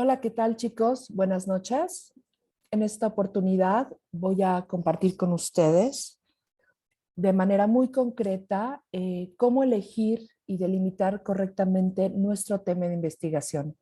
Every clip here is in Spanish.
Hola, ¿qué tal, chicos? Buenas noches. En esta oportunidad voy a compartir con ustedes de manera muy concreta cómo elegir y delimitar correctamente nuestro tema de investigación.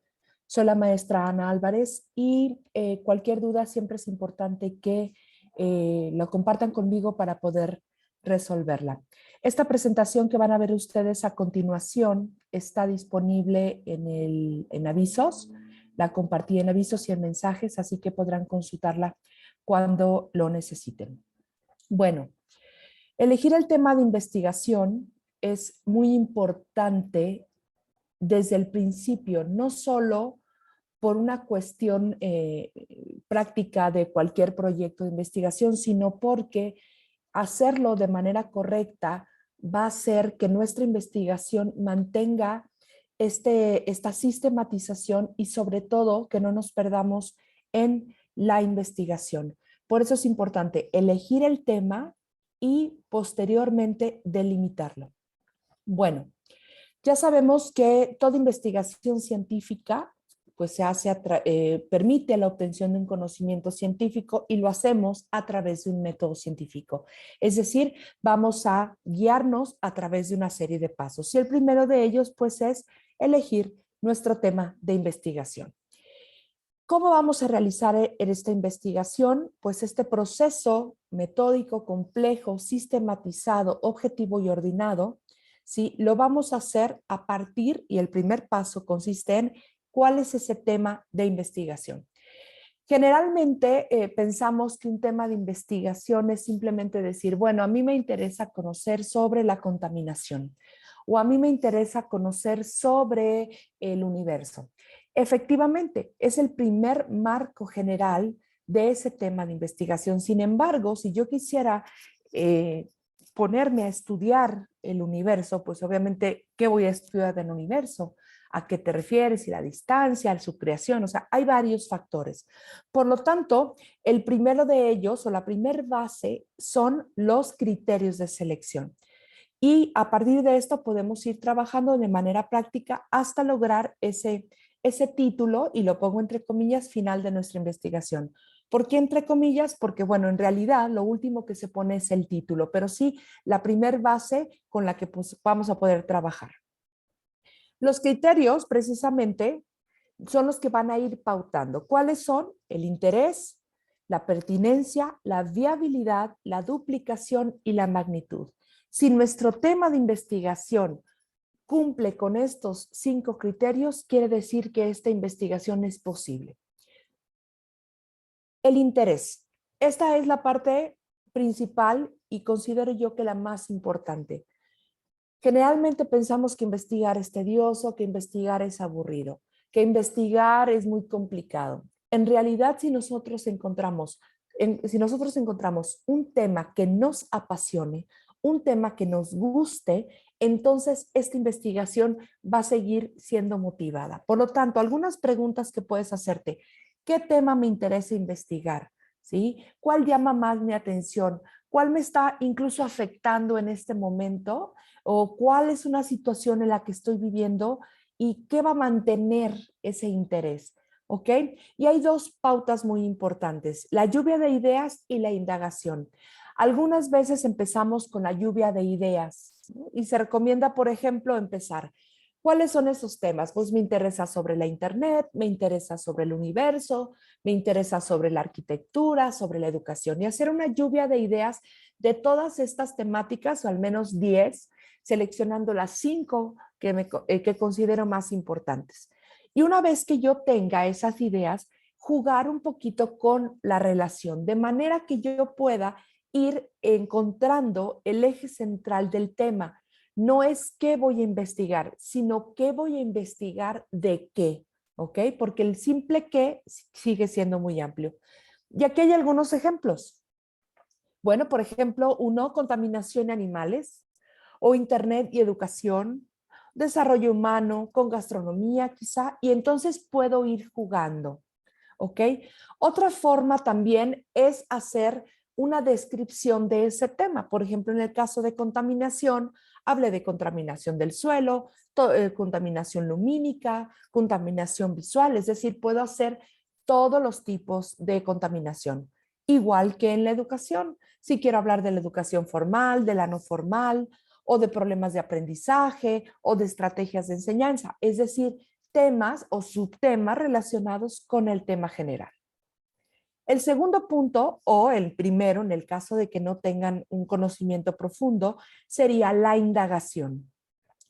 Soy la maestra Ana Álvarez y cualquier duda siempre es importante que lo compartan conmigo para poder resolverla. Esta presentación que van a ver ustedes a continuación está disponible en avisos. La compartí en avisos y en mensajes, así que podrán consultarla cuando lo necesiten. Bueno, elegir el tema de investigación es muy importante desde el principio, no solo por una cuestión práctica de cualquier proyecto de investigación, sino porque hacerlo de manera correcta va a hacer que nuestra investigación mantenga esta sistematización y sobre todo que no nos perdamos en la investigación. Por eso es importante elegir el tema y posteriormente delimitarlo. Bueno, ya sabemos que toda investigación científica pues permite la obtención de un conocimiento científico y lo hacemos a través de un método científico. Es decir, vamos a guiarnos a través de una serie de pasos. Y el primero de ellos pues es elegir nuestro tema de investigación. ¿Cómo vamos a realizar esta investigación? Pues este proceso metódico, complejo, sistematizado, objetivo y ordenado, ¿sí? Lo vamos a hacer a partir, y el primer paso consiste en cuál es ese tema de investigación. Generalmente pensamos que un tema de investigación es simplemente decir, bueno, a mí me interesa conocer sobre la contaminación o a mí me interesa conocer sobre el universo. Efectivamente, es el primer marco general de ese tema de investigación. Sin embargo, si yo quisiera ponerme a estudiar el universo, pues obviamente, ¿qué voy a estudiar del universo? ¿A qué te refieres? ¿Y la distancia, a su creación? O sea, hay varios factores. Por lo tanto, el primero de ellos o la primer base son los criterios de selección. Y a partir de esto podemos ir trabajando de manera práctica hasta lograr ese título, y lo pongo entre comillas, final de nuestra investigación. ¿Por qué entre comillas? Porque, bueno, en realidad lo último que se pone es el título, pero sí la primer base con la que pues, vamos a poder trabajar. Los criterios, precisamente, son los que van a ir pautando. ¿Cuáles son? El interés, la pertinencia, la viabilidad, la duplicación y la magnitud. Si nuestro tema de investigación cumple con estos 5 criterios, quiere decir que esta investigación es posible. El interés. Esta es la parte principal y considero yo que la más importante. Generalmente pensamos que investigar es tedioso, que investigar es aburrido, que investigar es muy complicado. En realidad, si nosotros encontramos un tema que nos apasione, un tema que nos guste, entonces esta investigación va a seguir siendo motivada. Por lo tanto, algunas preguntas que puedes hacerte: ¿qué tema me interesa investigar? ¿Sí? ¿Cuál llama más mi atención? ¿Cuál me está incluso afectando en este momento? ¿O cuál es una situación en la que estoy viviendo y qué va a mantener ese interés? ¿Ok? Y hay 2 pautas muy importantes: la lluvia de ideas y la indagación. Algunas veces empezamos con la lluvia de ideas, ¿no? Y se recomienda, por ejemplo, empezar. ¿Cuáles son esos temas? Pues me interesa sobre la internet, me interesa sobre el universo, me interesa sobre la arquitectura, sobre la educación, y hacer una lluvia de ideas de todas estas temáticas, o al menos 10, seleccionando las 5 que considero más importantes. Y una vez que yo tenga esas ideas, jugar un poquito con la relación, de manera que yo pueda ir encontrando el eje central del tema. No es qué voy a investigar, sino qué voy a investigar de qué, ¿ok? Porque el simple qué sigue siendo muy amplio. Y aquí hay algunos ejemplos. Bueno, por ejemplo, uno, contaminación de animales, o internet y educación, desarrollo humano con gastronomía quizá, y entonces puedo ir jugando, ¿ok? Otra forma también es hacer una descripción de ese tema. Por ejemplo, en el caso de contaminación, hablé de contaminación del suelo, contaminación lumínica, contaminación visual, es decir, puedo hacer todos los tipos de contaminación. Igual que en la educación, si quiero hablar de la educación formal, de la no formal, o de problemas de aprendizaje, o de estrategias de enseñanza, es decir, temas o subtemas relacionados con el tema general. El segundo punto, o el primero, en el caso de que no tengan un conocimiento profundo, sería la indagación.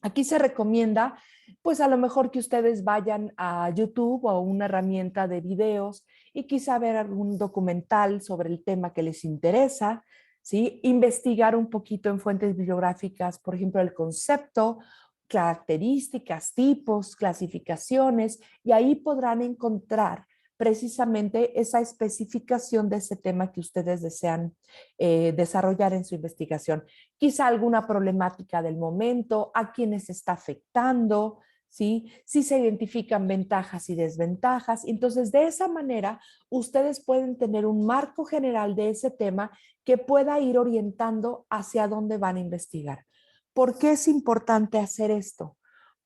Aquí se recomienda, pues a lo mejor que ustedes vayan a YouTube o a una herramienta de videos y quizá ver algún documental sobre el tema que les interesa, ¿sí? Investigar un poquito en fuentes bibliográficas, por ejemplo, el concepto, características, tipos, clasificaciones, y ahí podrán encontrar precisamente esa especificación de ese tema que ustedes desean desarrollar en su investigación. Quizá alguna problemática del momento, a quienes está afectando, ¿sí? Si se identifican ventajas y desventajas. Entonces, de esa manera, ustedes pueden tener un marco general de ese tema que pueda ir orientando hacia dónde van a investigar. ¿Por qué es importante hacer esto?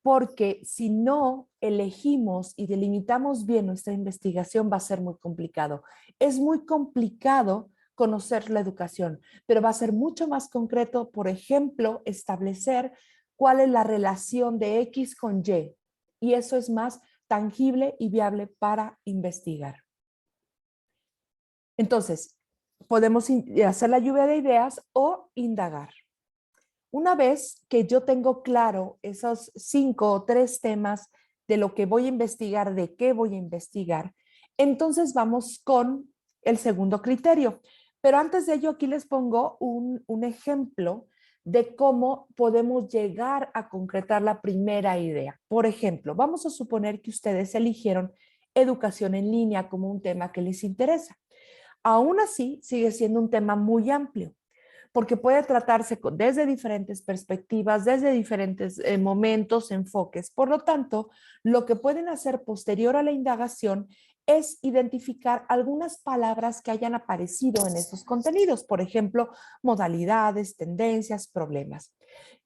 Porque si no elegimos y delimitamos bien nuestra investigación va a ser muy complicado. Es muy complicado conocer la educación, pero va a ser mucho más concreto, por ejemplo, establecer cuál es la relación de X con Y. Y eso es más tangible y viable para investigar. Entonces, podemos hacer la lluvia de ideas o indagar. Una vez que yo tengo claro esos 5 o 3 temas de lo que voy a investigar, de qué voy a investigar, entonces vamos con el segundo criterio. Pero antes de ello, aquí les pongo un ejemplo de cómo podemos llegar a concretar la primera idea. Por ejemplo, vamos a suponer que ustedes eligieron educación en línea como un tema que les interesa. Aún así, sigue siendo un tema muy amplio porque puede tratarse desde diferentes perspectivas, desde diferentes momentos, enfoques. Por lo tanto, lo que pueden hacer posterior a la indagación es identificar algunas palabras que hayan aparecido en esos contenidos, por ejemplo, modalidades, tendencias, problemas.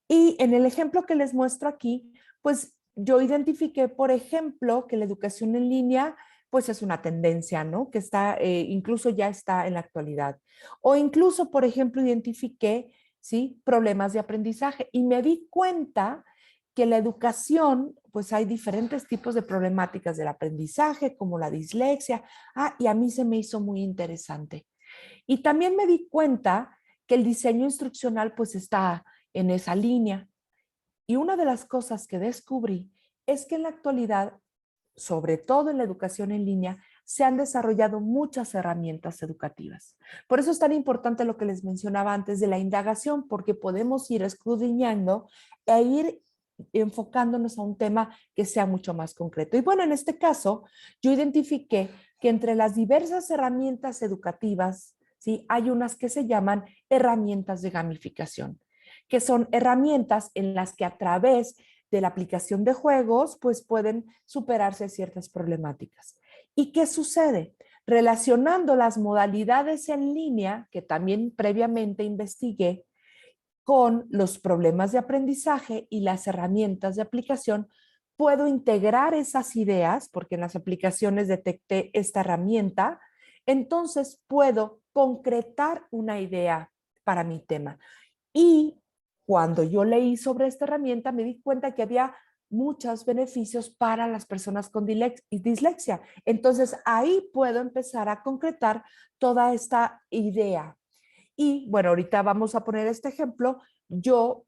Y en el ejemplo que les muestro aquí, pues yo identifiqué, por ejemplo, que la educación en línea pues es una tendencia, ¿no? Que está, incluso ya está en la actualidad. O incluso, por ejemplo, identifiqué, ¿sí? Problemas de aprendizaje y me di cuenta que la educación, pues hay diferentes tipos de problemáticas del aprendizaje, como la dislexia. Ah, y a mí se me hizo muy interesante. Y también me di cuenta que el diseño instruccional, pues está en esa línea. Y una de las cosas que descubrí es que en la actualidad, sobre todo en la educación en línea, se han desarrollado muchas herramientas educativas. Por eso es tan importante lo que les mencionaba antes de la indagación, porque podemos ir escudriñando e ir enfocándonos a un tema que sea mucho más concreto. Y bueno, en este caso, yo identifiqué que entre las diversas herramientas educativas, ¿sí? Hay unas que se llaman herramientas de gamificación, que son herramientas en las que a través de la aplicación de juegos, pues pueden superarse ciertas problemáticas. ¿Y qué sucede? Relacionando las modalidades en línea, que también previamente investigué, con los problemas de aprendizaje y las herramientas de aplicación, puedo integrar esas ideas, porque en las aplicaciones detecté esta herramienta, entonces puedo concretar una idea para mi tema. Y cuando yo leí sobre esta herramienta, me di cuenta que había muchos beneficios para las personas con dislexia. Entonces ahí puedo empezar a concretar toda esta idea. Y bueno, ahorita vamos a poner este ejemplo. Yo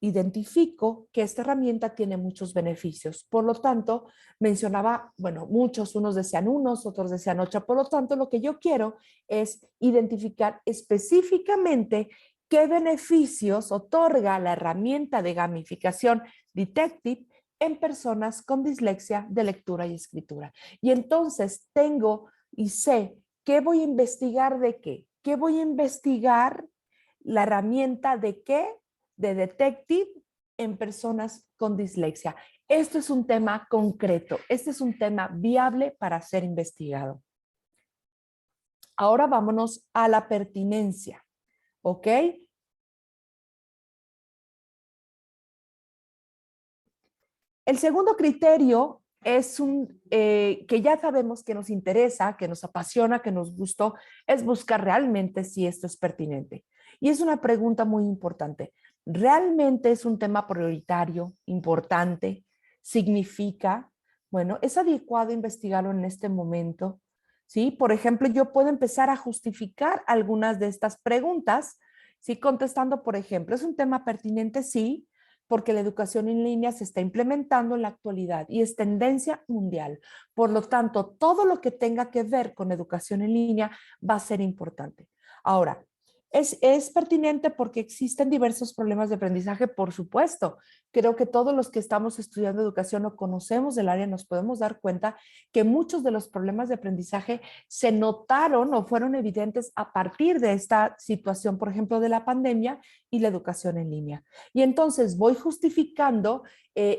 identifico que esta herramienta tiene muchos beneficios. Por lo tanto, mencionaba, bueno, muchos, unos decían unos, otros decían ocho. Por lo tanto, lo que yo quiero es identificar específicamente qué beneficios otorga la herramienta de gamificación Detective en personas con dislexia de lectura y escritura. Y entonces tengo y sé qué voy a investigar de qué. ¿Qué voy a investigar? La herramienta de qué, de Detective en personas con dislexia. Esto es un tema concreto, este es un tema viable para ser investigado. Ahora vámonos a la pertinencia, ¿ok? El segundo criterio es que ya sabemos que nos interesa, que nos apasiona, que nos gustó, es buscar realmente si esto es pertinente. Y es una pregunta muy importante. ¿Realmente es un tema prioritario, importante? ¿Significa? Bueno, ¿es adecuado investigarlo en este momento? ¿Sí? Por ejemplo, yo puedo empezar a justificar algunas de estas preguntas, ¿sí? Contestando, por ejemplo, ¿es un tema pertinente? Sí, porque la educación en línea se está implementando en la actualidad y es tendencia mundial. Por lo tanto, todo lo que tenga que ver con educación en línea va a ser importante. Ahora, ¿es pertinente porque existen diversos problemas de aprendizaje? Por supuesto. Creo que todos los que estamos estudiando educación o conocemos del área nos podemos dar cuenta que muchos de los problemas de aprendizaje se notaron o fueron evidentes a partir de esta situación, por ejemplo, de la pandemia y la educación en línea. Y entonces voy justificando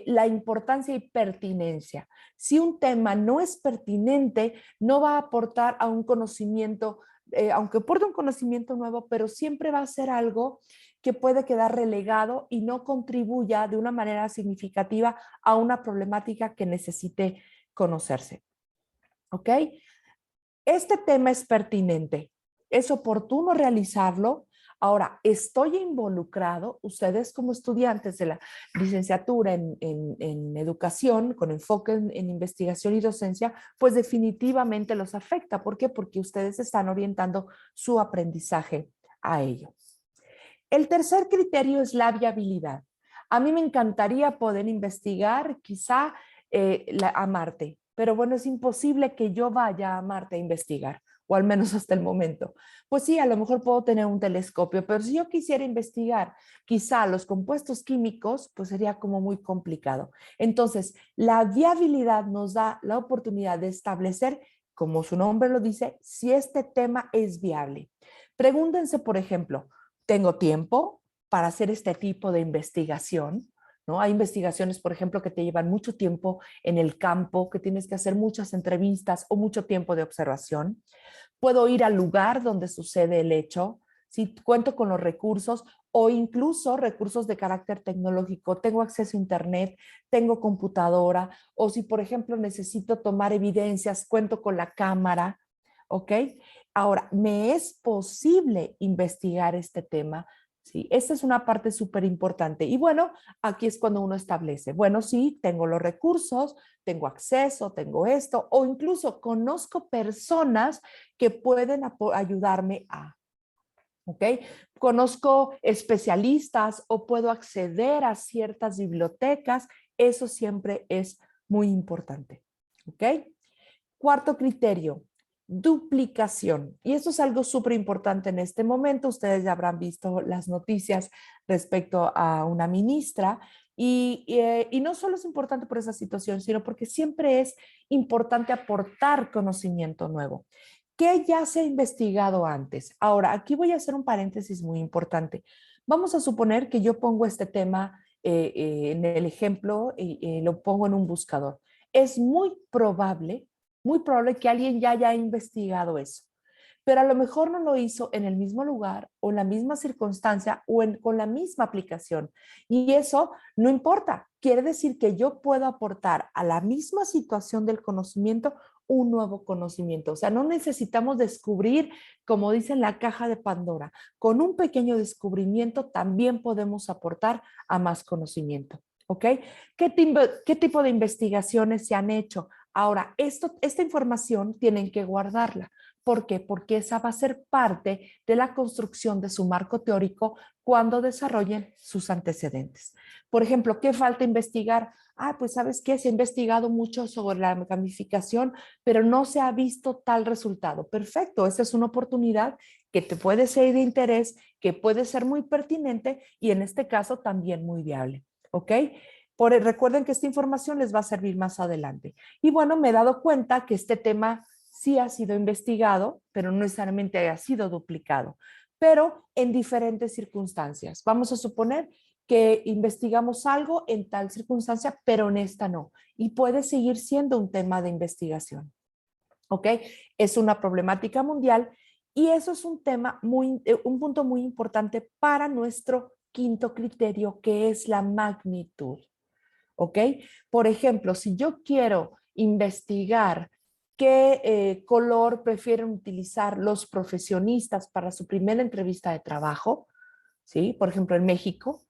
la importancia y pertinencia. Si un tema no es pertinente, no va a aportar a un conocimiento, aunque aporte un conocimiento nuevo, pero siempre va a ser algo que puede quedar relegado y no contribuya de una manera significativa a una problemática que necesite conocerse. ¿Ok? Este tema es pertinente, es oportuno realizarlo. Ahora, estoy involucrado, ustedes como estudiantes de la licenciatura en educación, con enfoque en investigación y docencia, pues definitivamente los afecta. ¿Por qué? Porque ustedes están orientando su aprendizaje a ello. El tercer criterio es la viabilidad. A mí me encantaría poder investigar quizá a Marte, pero bueno, es imposible que yo vaya a Marte a investigar, o al menos hasta el momento. Pues sí, a lo mejor puedo tener un telescopio, pero si yo quisiera investigar quizá los compuestos químicos, pues sería como muy complicado. Entonces, la viabilidad nos da la oportunidad de establecer, como su nombre lo dice, si este tema es viable. Pregúntense, por ejemplo, ¿tengo tiempo para hacer este tipo de investigación? ¿No? Hay investigaciones, por ejemplo, que te llevan mucho tiempo en el campo, que tienes que hacer muchas entrevistas o mucho tiempo de observación. Puedo ir al lugar donde sucede el hecho, si cuento con los recursos o incluso recursos de carácter tecnológico, tengo acceso a internet, tengo computadora, o si, por ejemplo, necesito tomar evidencias, cuento con la cámara, ¿ok? Ahora, ¿me es posible investigar este tema? Sí, esta es una parte súper importante. Y bueno, aquí es cuando uno establece, bueno, sí, tengo los recursos, tengo acceso, tengo esto, o incluso conozco personas que pueden ayudarme a, ¿ok? Conozco especialistas o puedo acceder a ciertas bibliotecas, eso siempre es muy importante, ¿ok? Cuarto criterio, duplicación. Y esto es algo súper importante en este momento. Ustedes ya habrán visto las noticias respecto a una ministra y no solo es importante por esa situación, sino porque siempre es importante aportar conocimiento nuevo. ¿Qué ya se ha investigado antes? Ahora, aquí voy a hacer un paréntesis muy importante. Vamos a suponer que yo pongo este tema en el ejemplo y lo pongo en un buscador. Es muy probable que alguien ya haya investigado eso, pero a lo mejor no lo hizo en el mismo lugar o en la misma circunstancia o con la misma aplicación. Y eso no importa. Quiere decir que yo puedo aportar a la misma situación del conocimiento un nuevo conocimiento. O sea, no necesitamos descubrir, como dice en la caja de Pandora. Con un pequeño descubrimiento también podemos aportar a más conocimiento. ¿Ok? ¿Qué tipo de investigaciones se han hecho? Ahora, esta información tienen que guardarla. ¿Por qué? Porque esa va a ser parte de la construcción de su marco teórico cuando desarrollen sus antecedentes. Por ejemplo, ¿qué falta investigar? Ah, pues sabes qué, se ha investigado mucho sobre la gamificación, pero no se ha visto tal resultado. Perfecto, esa es una oportunidad que te puede ser de interés, que puede ser muy pertinente y en este caso también muy viable. ¿Ok? Recuerden que esta información les va a servir más adelante. Y bueno, me he dado cuenta que este tema sí ha sido investigado, pero no necesariamente haya sido duplicado, pero en diferentes circunstancias. Vamos a suponer que investigamos algo en tal circunstancia, pero en esta no. Y puede seguir siendo un tema de investigación. ¿Ok? Es una problemática mundial Y eso es un tema un punto muy importante para nuestro quinto criterio, que es la magnitud. ¿Ok? Por ejemplo, si yo quiero investigar qué color prefieren utilizar los profesionistas para su primera entrevista de trabajo, ¿sí? Por ejemplo, en México,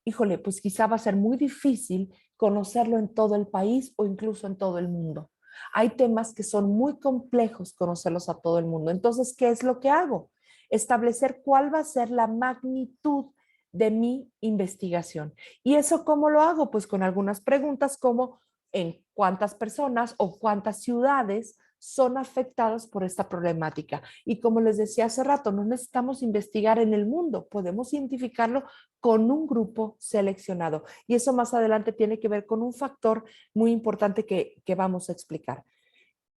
híjole, pues quizá va a ser muy difícil conocerlo en todo el país o incluso en todo el mundo. Hay temas que son muy complejos conocerlos a todo el mundo. Entonces, ¿qué es lo que hago? Establecer cuál va a ser la magnitud de mi investigación. ¿Y eso cómo lo hago? Pues con algunas preguntas como en cuántas personas o cuántas ciudades son afectadas por esta problemática. Y como les decía hace rato, no necesitamos investigar en el mundo, podemos identificarlo con un grupo seleccionado. Y eso más adelante tiene que ver con un factor muy importante que vamos a explicar.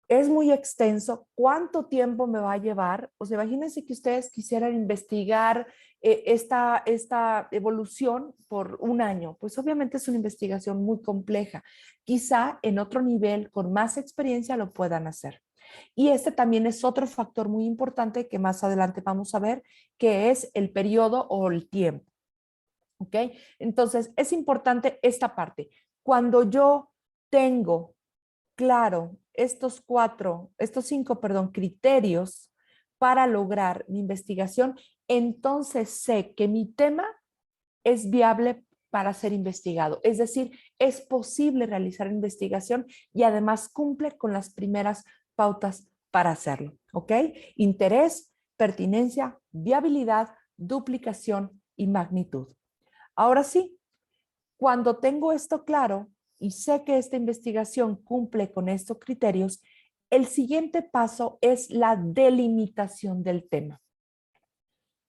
Es muy extenso. ¿Cuánto tiempo me va a llevar? O sea, imagínense que ustedes quisieran investigar esta evolución por un año. Pues obviamente es una investigación muy compleja. Quizá en otro nivel, con más experiencia, lo puedan hacer. Y este también es otro factor muy importante que más adelante vamos a ver, que es el periodo o el tiempo. ¿Ok? Entonces, es importante esta parte. Cuando yo tengo claro estos cinco, perdón, criterios para lograr mi investigación, entonces sé que mi tema es viable para ser investigado. Es decir, es posible realizar investigación y además cumple con las primeras pautas para hacerlo. ¿Ok? Interés, pertinencia, viabilidad, duplicación y magnitud. Ahora sí, cuando tengo esto claro y sé que esta investigación cumple con estos criterios, el siguiente paso es la delimitación del tema.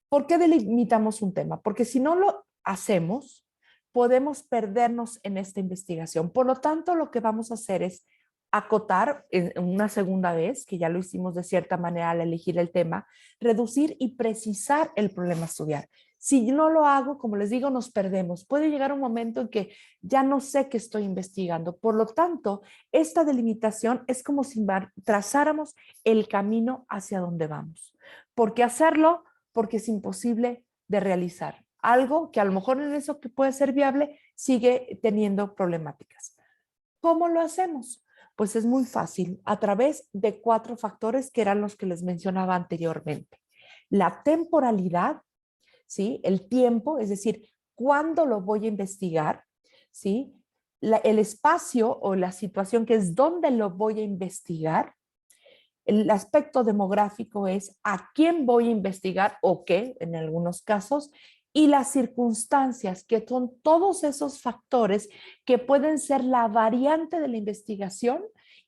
¿Por qué delimitamos un tema? Porque si no lo hacemos, podemos perdernos en esta investigación. Por lo tanto, lo que vamos a hacer es acotar en una segunda vez, que ya lo hicimos de cierta manera al elegir el tema, reducir y precisar el problema a estudiar. Si no lo hago, como les digo, nos perdemos. Puede llegar un momento en que ya no sé qué estoy investigando. Por lo tanto, esta delimitación es como si trazáramos el camino hacia donde vamos. ¿Por qué hacerlo? Porque es imposible de realizar. Algo que a lo mejor en eso que puede ser viable sigue teniendo problemáticas. ¿Cómo lo hacemos? Pues es muy fácil, a través de 4 factores que eran los que les mencionaba anteriormente. La temporalidad, ¿sí? El tiempo, es decir, ¿cuándo lo voy a investigar? ¿Sí? El espacio o la situación que es dónde lo voy a investigar. El aspecto demográfico es a quién voy a investigar o qué, en algunos casos, y las circunstancias, que son todos esos factores que pueden ser la variante de la investigación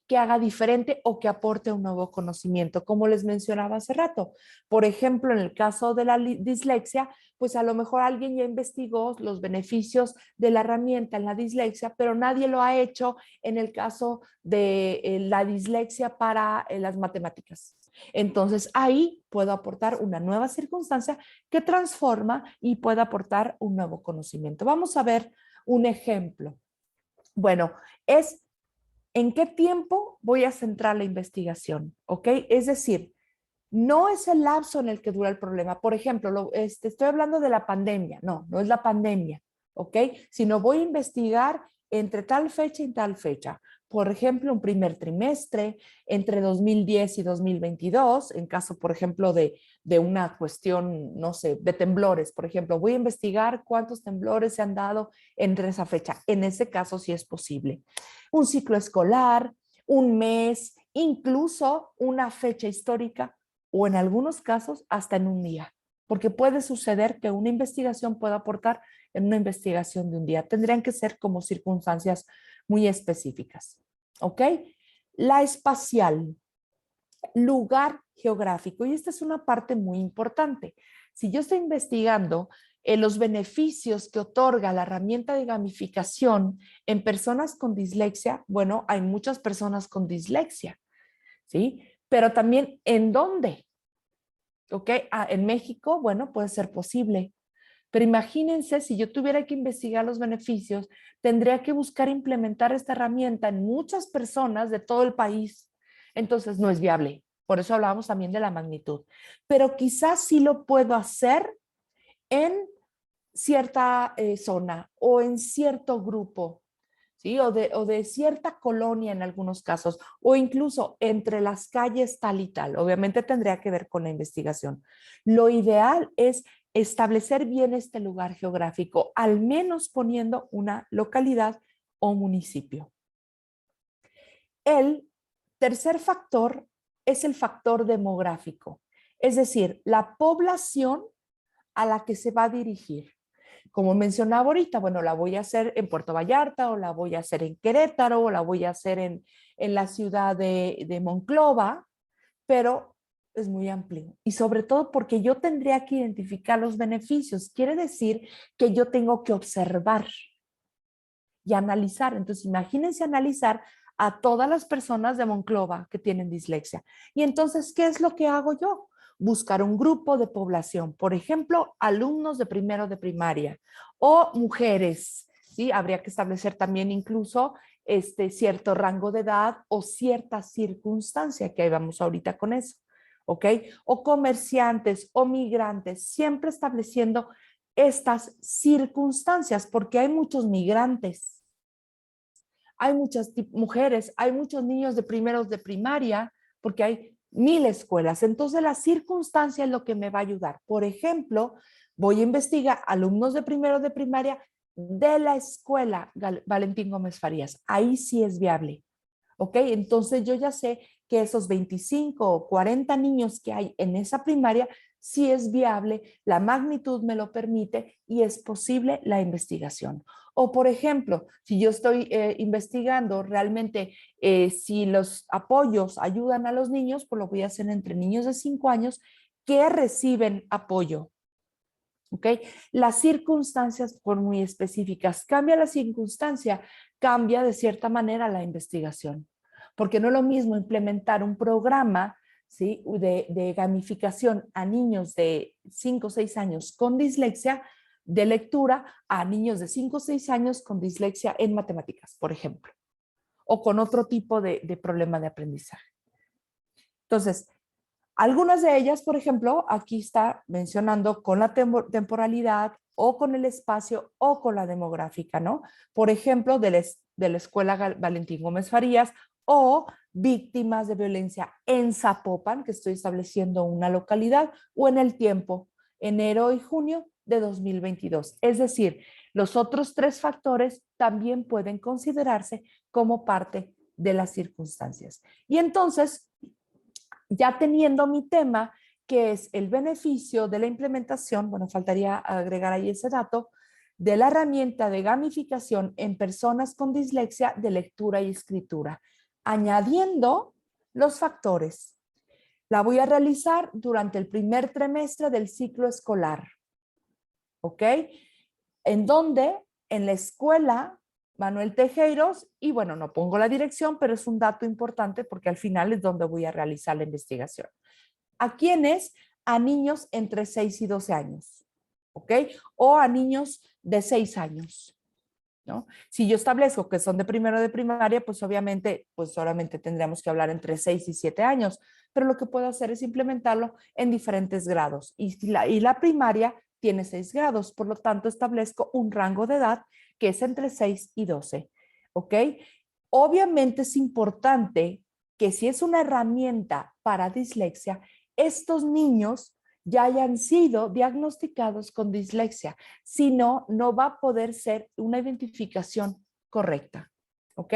que haga diferente o que aporte un nuevo conocimiento, como les mencionaba hace rato. Por ejemplo, en el caso de la dislexia, pues a lo mejor alguien ya investigó los beneficios de la herramienta en la dislexia, pero nadie lo ha hecho en el caso de la dislexia para las matemáticas. Entonces ahí puedo aportar una nueva circunstancia que transforma y puede aportar un nuevo conocimiento. Vamos a ver un ejemplo. Bueno, es en qué tiempo voy a centrar la investigación, ¿ok? Es decir, no es el lapso en el que dura el problema. Por ejemplo, estoy hablando de la pandemia. No, no es la pandemia, ¿ok? Sino voy a investigar entre tal fecha y tal fecha. Por ejemplo, un primer trimestre entre 2010 y 2022, en caso, por ejemplo, de una cuestión, no sé, de temblores, por ejemplo, voy a investigar cuántos temblores se han dado entre esa fecha. En ese caso, sí es posible. Un ciclo escolar, un mes, incluso una fecha histórica o en algunos casos hasta en un día, porque puede suceder que una investigación pueda aportar en una investigación de un día. Tendrían que ser como circunstancias muy específicas. ¿Ok? La espacial, lugar geográfico, y esta es una parte muy importante. Si yo estoy investigando los beneficios que otorga la herramienta de gamificación en personas con dislexia, bueno, hay muchas personas con dislexia, ¿sí? Pero también en dónde. ¿Ok? En México, bueno, puede ser posible. Pero imagínense, si yo tuviera que investigar los beneficios, tendría que buscar implementar esta herramienta en muchas personas de todo el país. Entonces, no es viable. Por eso hablábamos también de la magnitud. Pero quizás sí lo puedo hacer en cierta zona o en cierto grupo, ¿sí? O de cierta colonia en algunos casos, o incluso entre las calles tal y tal. Obviamente tendría que ver con la investigación. Lo ideal es establecer bien este lugar geográfico, al menos poniendo una localidad o municipio. El tercer factor es el factor demográfico, es decir, la población a la que se va a dirigir. Como mencionaba ahorita, bueno, la voy a hacer en Puerto Vallarta o la voy a hacer en Querétaro o la voy a hacer en la ciudad de Monclova, pero es muy amplio. Y sobre todo porque yo tendría que identificar los beneficios. Quiere decir que yo tengo que observar y analizar. Entonces, imagínense analizar a todas las personas de Monclova que tienen dislexia. Y entonces, ¿qué es lo que hago yo? Buscar un grupo de población, por ejemplo, alumnos de primero de primaria o mujeres, ¿sí? Habría que establecer también incluso cierto rango de edad o cierta circunstancia, que ahí vamos ahorita con eso, ¿ok? O comerciantes o migrantes, siempre estableciendo estas circunstancias, porque hay muchos migrantes, hay muchas mujeres, hay muchos niños de primeros de primaria, porque hay 1000 escuelas. Entonces, la circunstancia es lo que me va a ayudar. Por ejemplo, voy a investigar alumnos de primero de primaria de la escuela Valentín Gómez Farías. Ahí sí es viable. ¿Ok? Entonces, yo ya sé que esos 25 o 40 niños que hay en esa primaria sí es viable, la magnitud me lo permite y es posible la investigación. O, por ejemplo, si yo estoy investigando realmente si los apoyos ayudan a los niños, pues lo voy a hacer entre niños de 5 años que reciben apoyo. ¿Ok? Las circunstancias por muy específicas. Cambia la circunstancia, cambia de cierta manera la investigación. Porque no es lo mismo implementar un programa, ¿sí? de gamificación a niños de 5 o 6 años con dislexia de lectura a niños de 5 o 6 años con dislexia en matemáticas, por ejemplo, o con otro tipo de problema de aprendizaje. Entonces, algunas de ellas, por ejemplo, aquí está mencionando con la temporalidad o con el espacio o con la demográfica, ¿no? Por ejemplo, de la Escuela Valentín Gómez Farías o víctimas de violencia en Zapopan, que estoy estableciendo una localidad, o en el tiempo, enero y junio de 2022. Es decir, los otros 3 factores también pueden considerarse como parte de las circunstancias. Y entonces, ya teniendo mi tema, que es el beneficio de la implementación, bueno, faltaría agregar ahí ese dato, de la herramienta de gamificación en personas con dislexia de lectura y escritura, añadiendo los factores. La voy a realizar durante el primer trimestre del ciclo escolar, ¿ok? En donde en la escuela Manuel Tejeiros, y bueno, no pongo la dirección, pero es un dato importante porque al final es donde voy a realizar la investigación. ¿A quiénes? A niños entre 6 y 12 años, ¿ok? O a niños de 6 años, ¿no? Si yo establezco que son de primero de primaria, pues obviamente, pues solamente tendríamos que hablar entre 6 y 7 años, pero lo que puedo hacer es implementarlo en diferentes grados. Y la primaria tiene 6 grados, por lo tanto establezco un rango de edad que es entre 6 y 12, ¿ok? Obviamente es importante que si es una herramienta para dislexia, estos niños ya hayan sido diagnosticados con dislexia. Si no, no va a poder ser una identificación correcta. ¿Ok?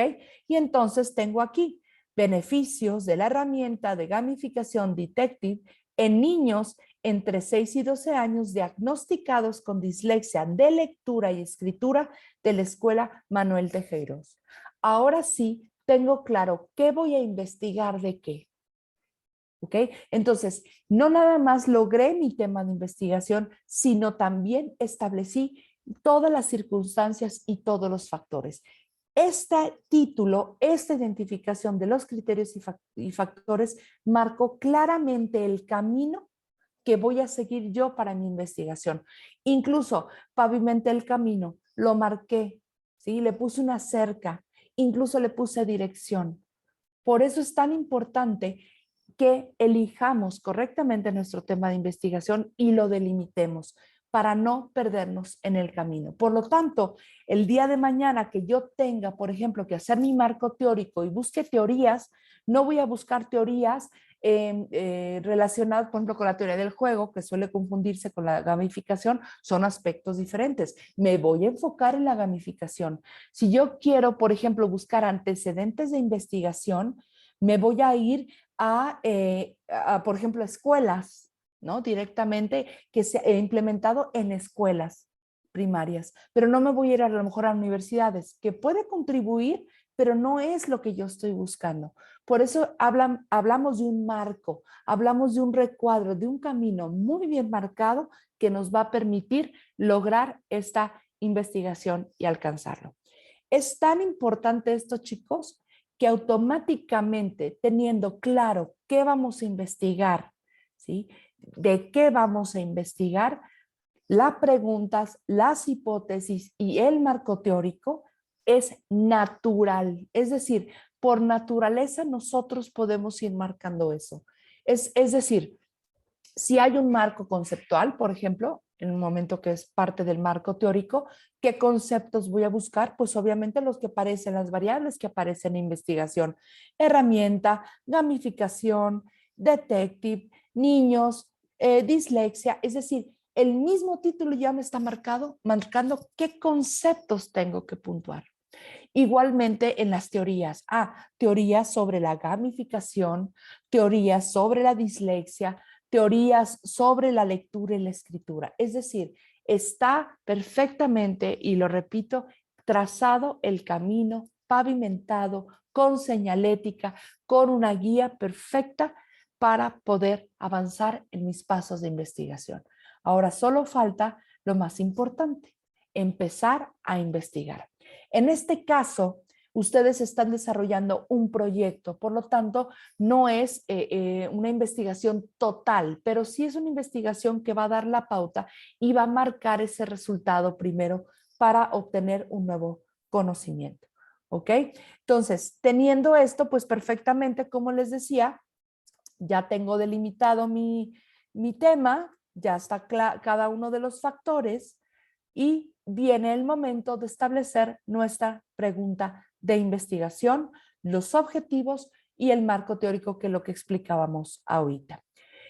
Y entonces tengo aquí beneficios de la herramienta de gamificación Detective en niños entre 6 y 12 años diagnosticados con dislexia de lectura y escritura de la Escuela Manuel Tejeiros. Ahora sí, tengo claro qué voy a investigar de qué. ¿Ok? Entonces, no nada más logré mi tema de investigación, sino también establecí todas las circunstancias y todos los factores. Este título, esta identificación de los criterios y factores marcó claramente el camino que voy a seguir yo para mi investigación. Incluso pavimenté el camino, lo marqué, ¿sí? Le puse una cerca, incluso le puse dirección. Por eso es tan importante que elijamos correctamente nuestro tema de investigación y lo delimitemos para no perdernos en el camino. Por lo tanto, el día de mañana que yo tenga, por ejemplo, que hacer mi marco teórico y busque teorías, no voy a buscar teorías relacionadas, por ejemplo, con la teoría del juego, que suele confundirse con la gamificación, son aspectos diferentes. Me voy a enfocar en la gamificación. Si yo quiero, por ejemplo, buscar antecedentes de investigación, me voy a ir por ejemplo, escuelas, ¿no? Directamente que se ha implementado en escuelas primarias, pero no me voy a ir a lo mejor a universidades, que puede contribuir, pero no es lo que yo estoy buscando. Por eso hablamos de un marco, hablamos de un recuadro, de un camino muy bien marcado que nos va a permitir lograr esta investigación y alcanzarlo. Es tan importante esto, chicos, que automáticamente, teniendo claro qué vamos a investigar, ¿sí? De qué vamos a investigar, las preguntas, las hipótesis y el marco teórico es natural. Es decir, por naturaleza nosotros podemos ir marcando eso. Es decir, si hay un marco conceptual, por ejemplo, en un momento que es parte del marco teórico, ¿qué conceptos voy a buscar? Pues obviamente los que aparecen, las variables que aparecen en investigación. Herramienta, gamificación, detective, niños, dislexia, es decir, el mismo título ya me está marcando qué conceptos tengo que puntuar. Igualmente en las teorías. Teorías sobre la gamificación, teorías sobre la dislexia, teorías sobre la lectura y la escritura. Es decir, está perfectamente, y lo repito, trazado el camino, pavimentado, con señalética, con una guía perfecta para poder avanzar en mis pasos de investigación. Ahora solo falta lo más importante, empezar a investigar. En este caso, ustedes están desarrollando un proyecto, por lo tanto, no es una investigación total, pero sí es una investigación que va a dar la pauta y va a marcar ese resultado primero para obtener un nuevo conocimiento. ¿Ok? Entonces, teniendo esto, pues perfectamente, como les decía, ya tengo delimitado mi tema, ya está cada uno de los factores y viene el momento de establecer nuestra pregunta de investigación, los objetivos y el marco teórico, que es lo que explicábamos ahorita.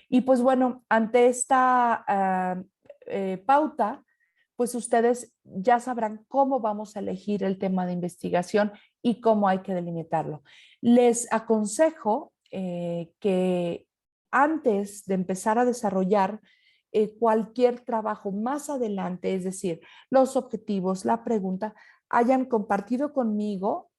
Y pues bueno, ante esta pauta, pues ustedes ya sabrán cómo vamos a elegir el tema de investigación y cómo hay que delimitarlo. Les aconsejo que antes de empezar a desarrollar cualquier trabajo más adelante, es decir, los objetivos, la pregunta, hayan compartido conmigo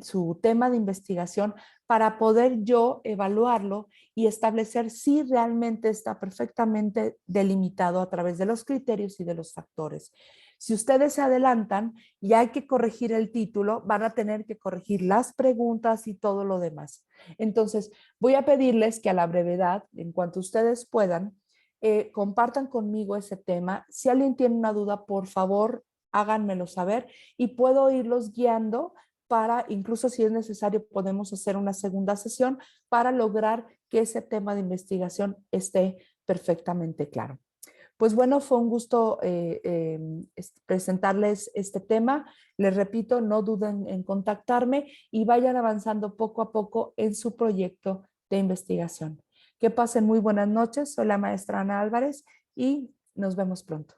su tema de investigación para poder yo evaluarlo y establecer si realmente está perfectamente delimitado a través de los criterios y de los factores. Si ustedes se adelantan y hay que corregir el título, van a tener que corregir las preguntas y todo lo demás. Entonces, voy a pedirles que a la brevedad, en cuanto ustedes puedan, compartan conmigo ese tema. Si alguien tiene una duda, por favor, háganmelo saber y puedo irlos guiando para, incluso si es necesario, podemos hacer una segunda sesión para lograr que ese tema de investigación esté perfectamente claro. Pues bueno, fue un gusto presentarles este tema. Les repito, no duden en contactarme y vayan avanzando poco a poco en su proyecto de investigación. Que pasen muy buenas noches. Soy la maestra Ana Álvarez y nos vemos pronto.